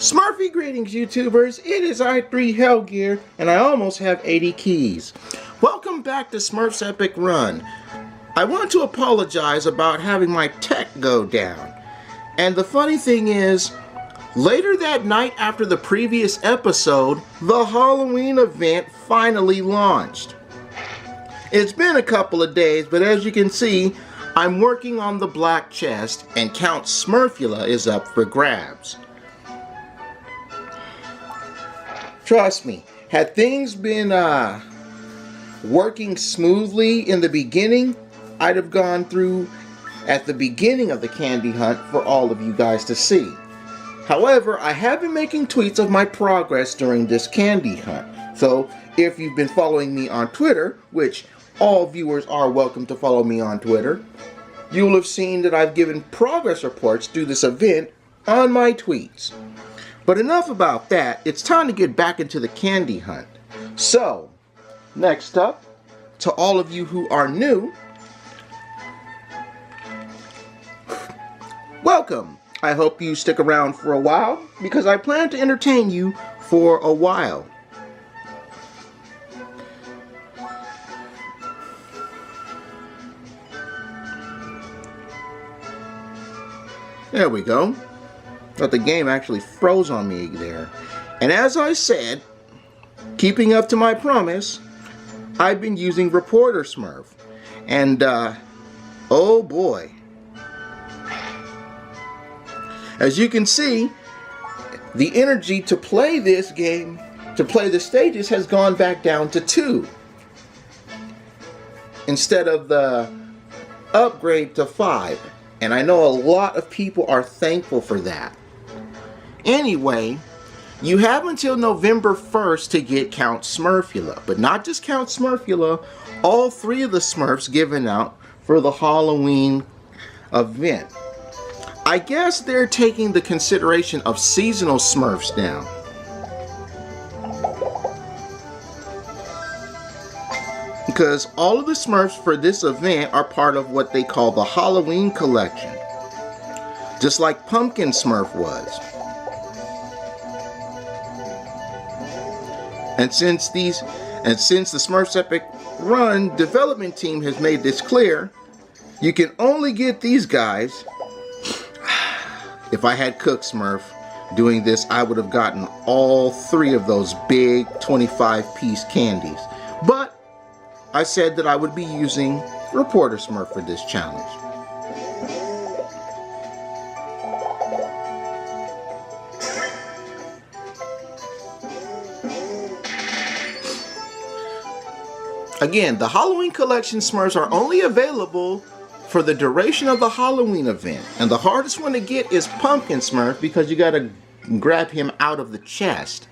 Smurfy greetings, YouTubers. It is I3 Hellgear, and I almost have 80 keys. Welcome back to Smurf's Epic Run. I want to apologize about having my tech go down. And the funny thing is, later that night after the previous episode, the Halloween event finally launched. It's been a couple of days, but as you can see, I'm working on the black chest, and Count Smurfula is up for grabs. Trust me, had things been working smoothly in the beginning, I'd have gone through at the beginning of the candy hunt for all of you guys to see. However, I have been making tweets of my progress during this candy hunt. So if you've been following me on Twitter, which all viewers are welcome to follow me on Twitter, you will have seen that I've given progress reports through this event on my tweets. But enough about that, it's time to get back into the candy hunt. So, next up, to all of you who are new, welcome! I hope you stick around for a while, because I plan to entertain you for a while. There we go. But the game actually froze on me there. And as I said, keeping up to my promise, I've been using Reporter Smurf. And, oh boy. As you can see, the energy to play this game, to play the stages, has gone back down to 2. Instead of the upgrade to 5. And I know a lot of people are thankful for that. Anyway, you have until November 1st to get Count Smurfula. But not just Count Smurfula, all 3 of the Smurfs given out for the Halloween event. I guess they're taking the consideration of seasonal Smurfs down. Because all of the Smurfs for this event are part of what they call the Halloween Collection. Just like Pumpkin Smurf was. And since the Smurfs Epic Run development team has made this clear, you can only get these guys. If I had Cook Smurf doing this, I would have gotten all 3 of those big 25-piece candies. But I said that I would be using Reporter Smurf for this challenge. Again, the Halloween Collection Smurfs are only available for the duration of the Halloween event. And the hardest one to get is Pumpkin Smurf because you gotta grab him out of the chest.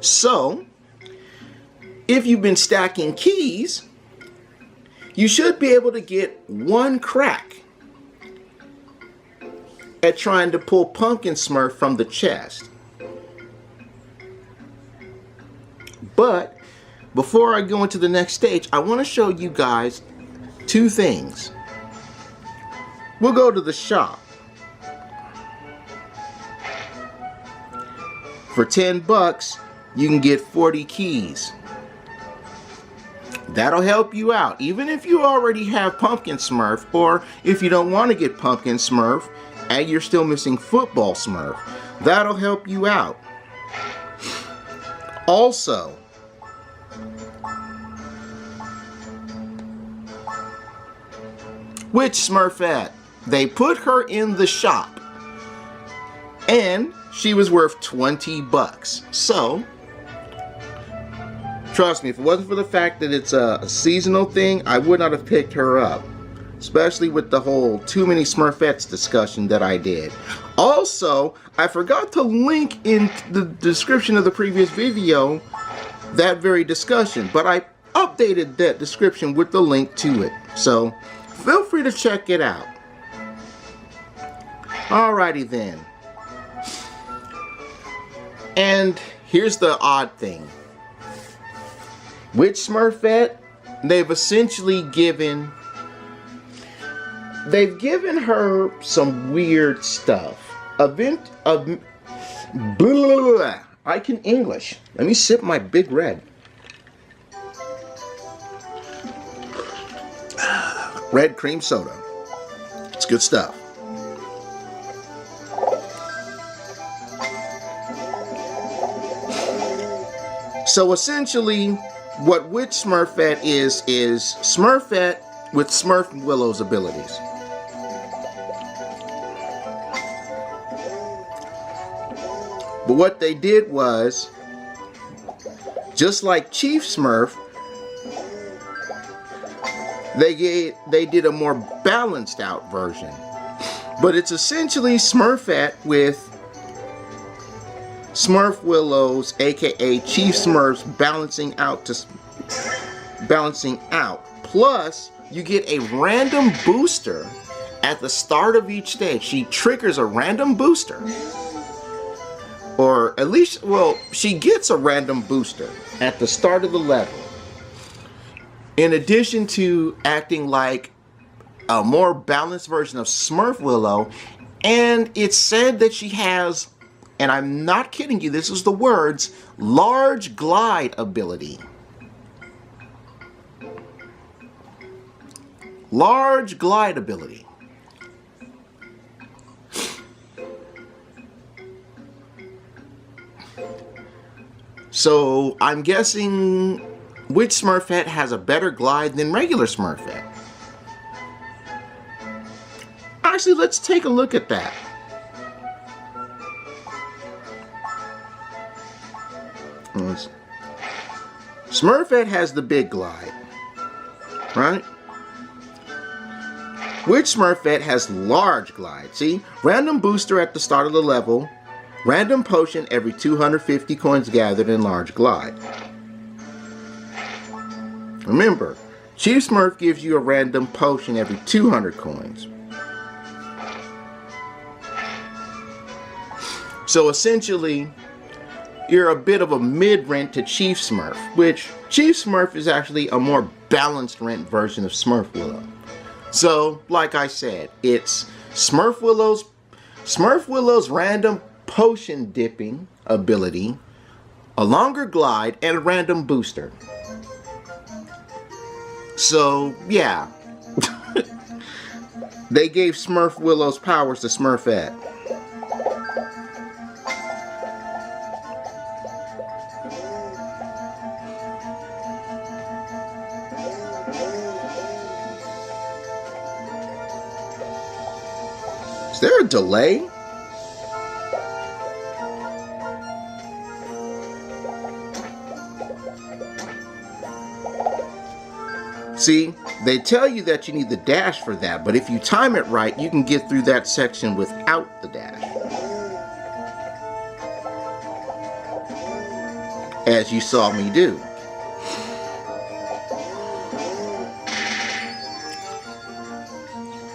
So, if you've been stacking keys, you should be able to get 1 crack at trying to pull Pumpkin Smurf from the chest. But before I go into the next stage, I want to show you guys 2 things. We'll go to the shop. For 10 bucks, you can get 40 keys. That'll help you out, even if you already have Pumpkin Smurf, or if you don't want to get Pumpkin Smurf and you're still missing Football Smurf. That'll help you out. Also, which Smurfette? They put her in the shop, and she was worth 20 bucks. So, trust me, if it wasn't for the fact that it's a seasonal thing, I would not have picked her up. Especially with the whole too many Smurfettes discussion that I did. Also, I forgot to link in the description of the previous video that very discussion, but I updated that description with the link to it. So, feel free to check it out. Alrighty then. And here's the odd thing. Which Smurfette? They've essentially given they've given her some weird stuff. I can English. Let me sip my Big Red. Red cream soda. It's good stuff. So essentially, what Witch Smurfette is Smurfette with Smurfwillow's abilities. But what they did was, just like Chief Smurf, they did a more balanced out version. But it's essentially Smurfette with Smurfwillow's, aka Chief Smurf's, balancing out. Plus, you get a random booster at the start of each stage. She triggers a random booster. Or at least, well, she gets a random booster at the start of the level. In addition to acting like a more balanced version of Smurfwillow, and it's said that she has, and I'm not kidding you, this is the words, large glide ability. Large glide ability. So I'm guessing which Smurfette has a better glide than regular Smurfette. Actually, let's take a look at that. Smurfette has the big glide, right? Which Smurfette has large glide? See, random booster at the start of the level, random potion every 250 coins gathered, in large glide. Remember, Chief Smurf gives you a random potion every 200 coins. So essentially, you're a bit of a mid-rent to Chief Smurf, which Chief Smurf is actually a more balanced rent version of Smurfwillow. So, like I said, it's Smurfwillow's random potion dipping ability, a longer glide, and a random booster. So, yeah. They gave Smurfwillow's powers to Smurfette. Is there a delay? See, they tell you that you need the dash for that, but if you time it right, you can get through that section without the dash. As you saw me do.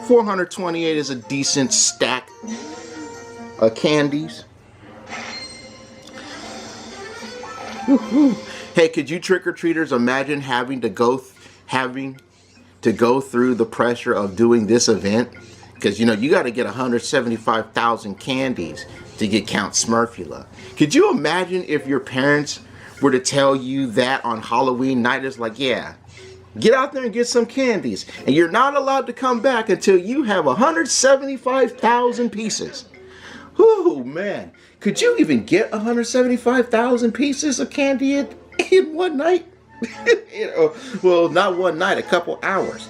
$428 is a decent stack of candies. Woo-hoo. Hey, could you trick-or-treaters imagine having to go through the pressure of doing this event? Because, you know, you got to get 175,000 candies to get Count Smurfula. Could you imagine if your parents were to tell you that on Halloween night? It's like, yeah, get out there and get some candies. And you're not allowed to come back until you have 175,000 pieces. Whoo, man. Could you even get 175,000 pieces of candy in one night? You know, well, not one night, a couple hours.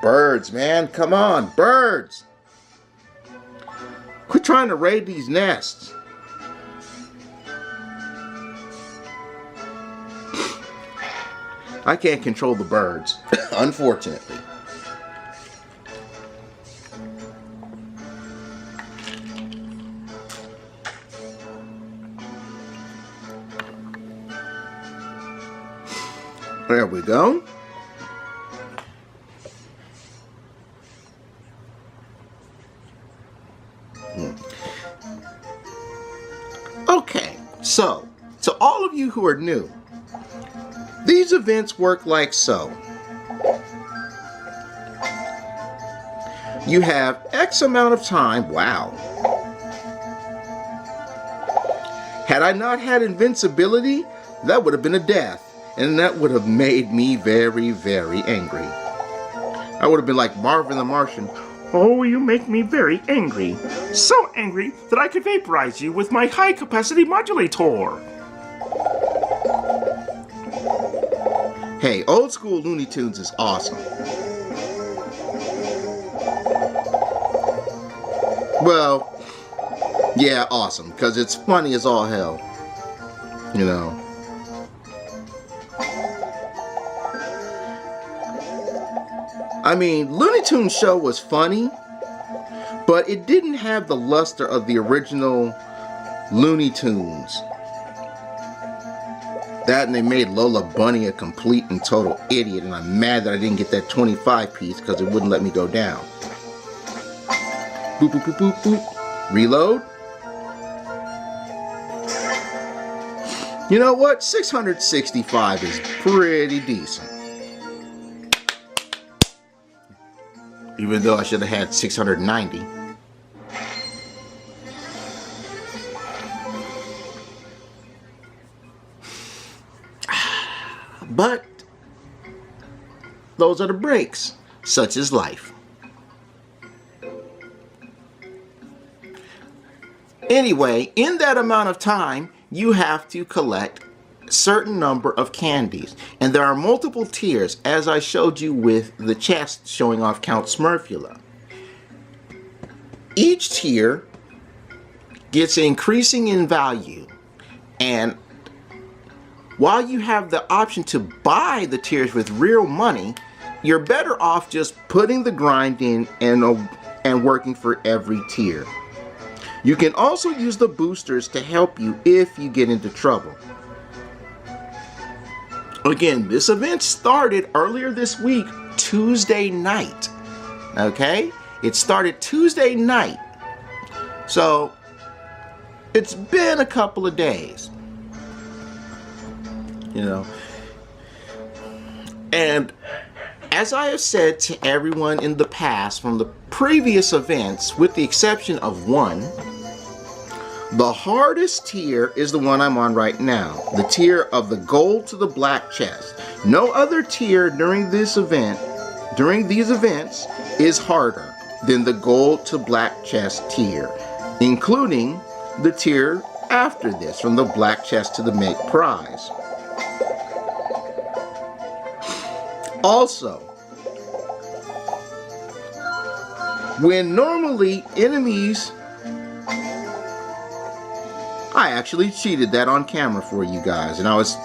Birds, man, come on, birds. Quit trying to raid these nests. I can't control the birds, unfortunately. There we go. Okay, so all of you who are new, These events work like so. You have X amount of time. Wow. Had I not had invincibility, that would have been a death. And that would have made me very, very angry. I would have been like Marvin the Martian. Oh, you make me very angry. So angry that I could vaporize you with my high-capacity modulator. Hey, old school Looney Tunes is awesome. Well, yeah, awesome, because it's funny as all hell. You know. I mean, Looney Tunes show was funny, but it didn't have the luster of the original Looney Tunes. That, and they made Lola Bunny a complete and total idiot, and I'm mad that I didn't get that 25 piece because it wouldn't let me go down. Boop, boop, boop, boop, boop. Reload. You know what? 665 is pretty decent. Even though I should have had 690. But those are the breaks. Such is life. Anyway, in that amount of time, you have to collect a certain number of candies. And there are multiple tiers, as I showed you with the chest showing off Count Smurfula. Each tier gets increasing in value. And while you have the option to buy the tiers with real money, you're better off just putting the grind in and working for every tier. You can also use the boosters to help you if you get into trouble. Again, this event started earlier this week, Tuesday night. Okay? It started Tuesday night. So, it's been a couple of days. You know. And as I have said to everyone in the past from the previous events, with the exception of one, the hardest tier is the one I'm on right now, the tier of the gold to the black chest. No other tier during these events is harder than the gold to black chest tier, including the tier after this, from the black chest to the make prize. Also, when normally enemies, I actually cheated that on camera for you guys, and I was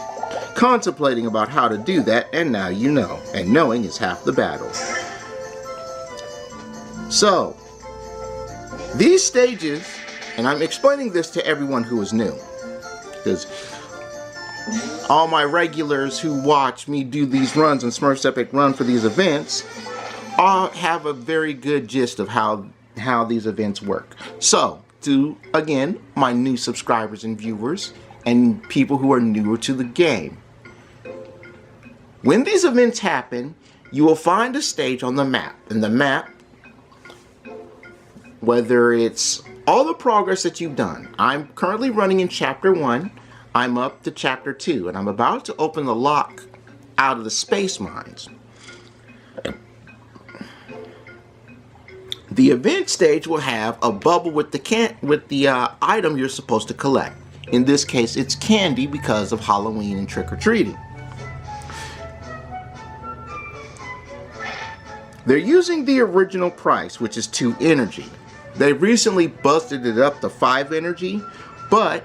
contemplating about how to do that, and now you know, and knowing is half the battle. So, these stages, and I'm explaining this to everyone who is new, because all my regulars who watch me do these runs on Smurfs Epic Run for these events all have a very good gist of how these events work. So, to, again, my new subscribers and viewers and people who are newer to the game, when these events happen, you will find a stage on the map. And the map, whether it's all the progress that you've done, I'm currently running in Chapter 1, I'm up to Chapter 2, and I'm about to open the lock out of the space mines. The event stage will have a bubble with the item you're supposed to collect. In this case, it's candy because of Halloween and trick-or-treating. They're using the original price, which is 2 energy. They recently busted it up to 5 energy, but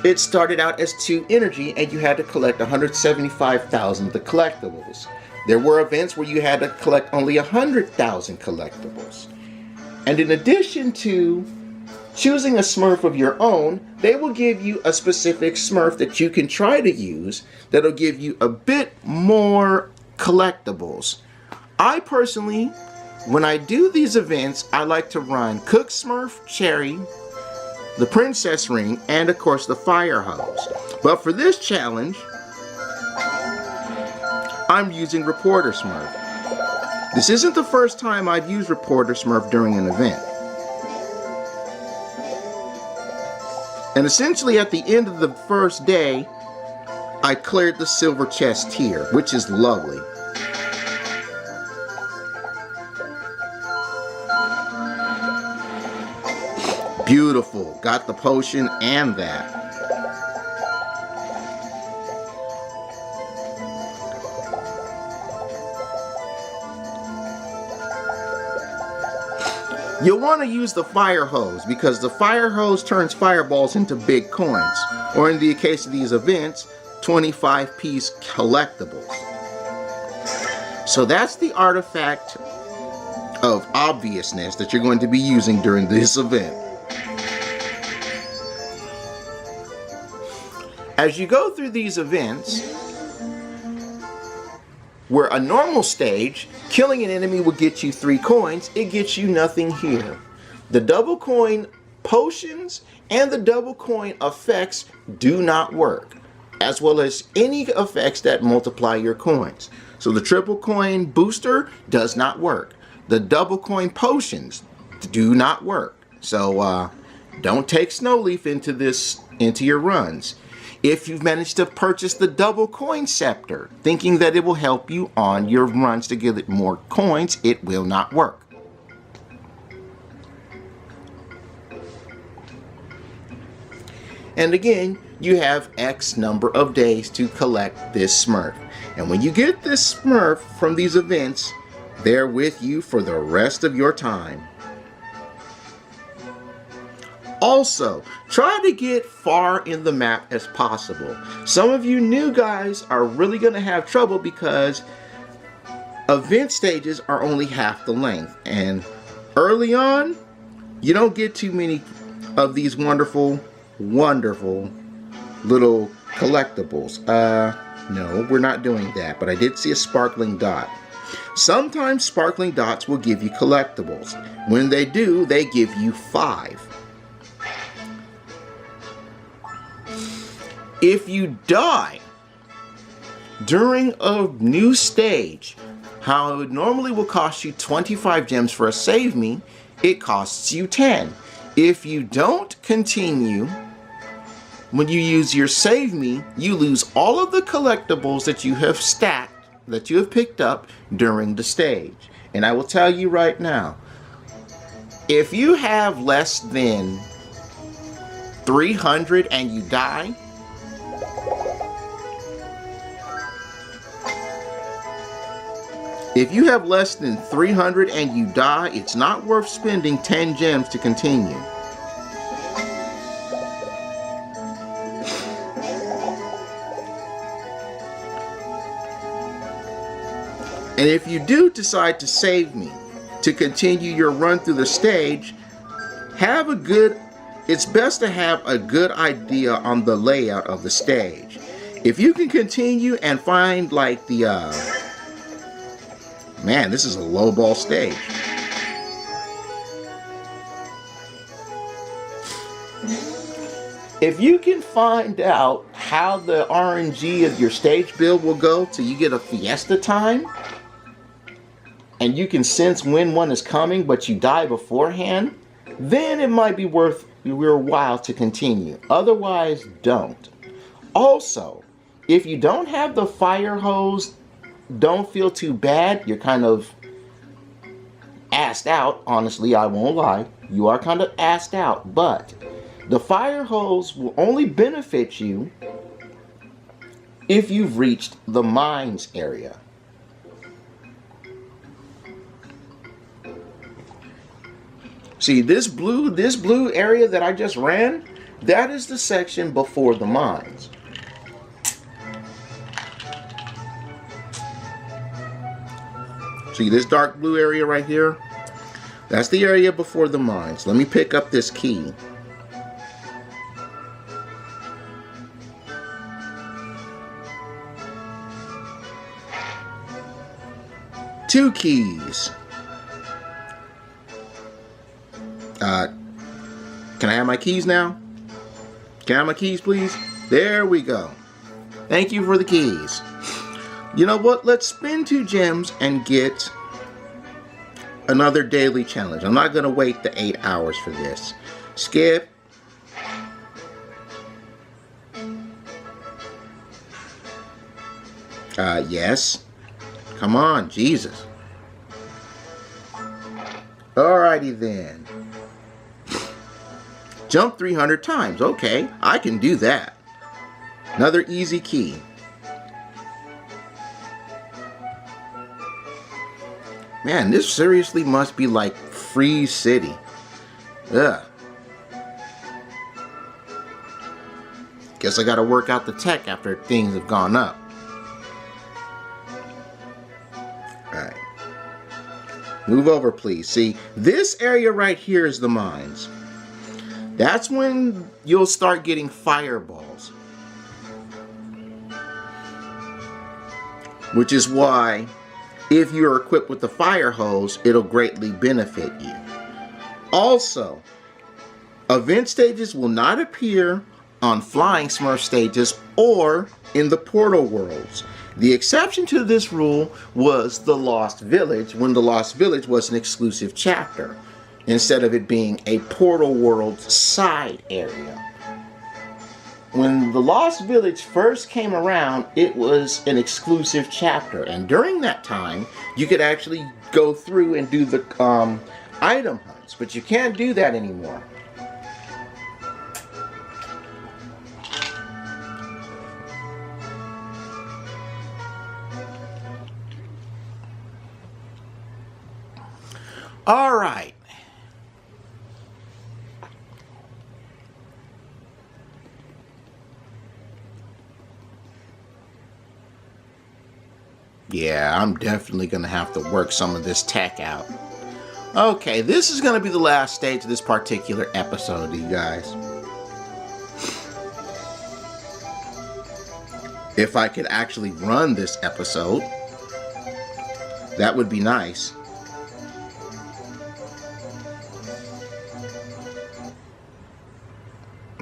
it started out as 2 energy and you had to collect 175,000 of the collectibles. There were events where you had to collect only 100,000 collectibles. And in addition to choosing a Smurf of your own, they will give you a specific Smurf that you can try to use that'll give you a bit more collectibles. I personally, when I do these events, I like to run Cook Smurf, Cherry, the Princess Ring, and of course the Fire Hose. But for this challenge, I'm using Reporter Smurf. This isn't the first time I've used Reporter Smurf during an event. And essentially at the end of the first day, I cleared the silver chest here, which is lovely. Beautiful. Got the potion and that. You'll want to use the fire hose because the fire hose turns fireballs into big coins, or in the case of these events, 25-piece collectibles. So that's the artifact of obviousness that you're going to be using during this event. As you go through these events, where a normal stage, killing an enemy will get you 3 coins, it gets you nothing here. The double coin potions and the double coin effects do not work, as well as any effects that multiply your coins. So the triple coin booster does not work. The double coin potions do not work. So don't take Snow Leaf into your runs. If you've managed to purchase the double coin scepter, thinking that it will help you on your runs to give it more coins, it will not work. And again, you have X number of days to collect this Smurf. And when you get this Smurf from these events, they're with you for the rest of your time. Also, try to get far in the map as possible. Some of you new guys are really going to have trouble because event stages are only half the length. And early on, you don't get too many of these wonderful, wonderful little collectibles. No, we're not doing that, but I did see a sparkling dot. Sometimes sparkling dots will give you collectibles. When they do, they give you 5. If you die during a new stage, how it normally will cost you 25 gems for a save me, it costs you 10. If you don't continue, when you use your save me, you lose all of the collectibles that you have stacked, that you have picked up during the stage. And I will tell you right now, if you have less than 300 and you die, if you have less than 300 and you die, it's not worth spending 10 gems to continue. And if you do decide to save me to continue your run through the stage, it's best to have a good idea on the layout of the stage. If you can continue and find like the man, this is a low ball stage. If you can find out how the RNG of your stage build will go till you get a fiesta time, and you can sense when one is coming but you die beforehand, then it might be worth your while to continue. Otherwise, don't. Also, if you don't have the fire hose, don't feel too bad. You're kind of assed out. Honestly, I won't lie. You are kind of assed out. But the fire hose will only benefit you if you've reached the mines area. See, this blue area that I just ran, that is the section before the mines. See this dark blue area right here? That's the area before the mines. Let me pick up this key. Two keys. Can I have my keys now? Can I have my keys, please? There we go. Thank you for the keys. You know what? Let's spend 2 gems and get another daily challenge. I'm not going to wait the 8 hours for this. Skip. Yes. Come on, Jesus. Alrighty then. Jump 300 times. Okay, I can do that. Another easy key. Man, this seriously must be like Freeze City. Ugh. Guess I gotta work out the tech after things have gone up. Alright. Move over, please. See, this area right here is the mines. That's when you'll start getting fireballs. Which is why, if you're equipped with the fire hose, it'll greatly benefit you. Also, event stages will not appear on flying Smurf stages or in the portal worlds. The exception to this rule was the Lost Village, when the Lost Village was an exclusive chapter, instead of it being a portal world side area. When the Lost Village first came around, it was an exclusive chapter, and during that time, you could actually go through and do the item hunts, but you can't do that anymore. All right. Yeah, I'm definitely going to have to work some of this tech out. Okay, this is going to be the last stage of this particular episode, you guys. If I could actually run this episode, that would be nice.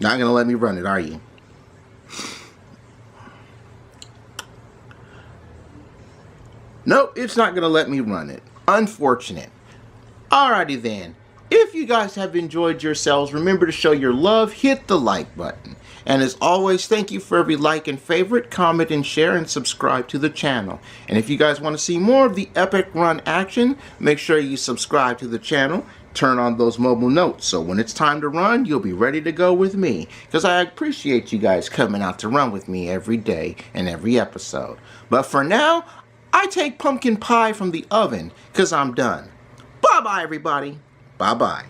Not going to let me run it, are you? Nope, it's not going to let me run it. Unfortunate. Alrighty then. If you guys have enjoyed yourselves, remember to show your love, hit the like button. And as always, thank you for every like and favorite, comment and share, and subscribe to the channel. And if you guys want to see more of the epic run action, make sure you subscribe to the channel. Turn on those mobile notes so when it's time to run, you'll be ready to go with me. Because I appreciate you guys coming out to run with me every day and every episode. But for now, I take pumpkin pie from the oven because I'm done. Bye-bye, everybody. Bye-bye.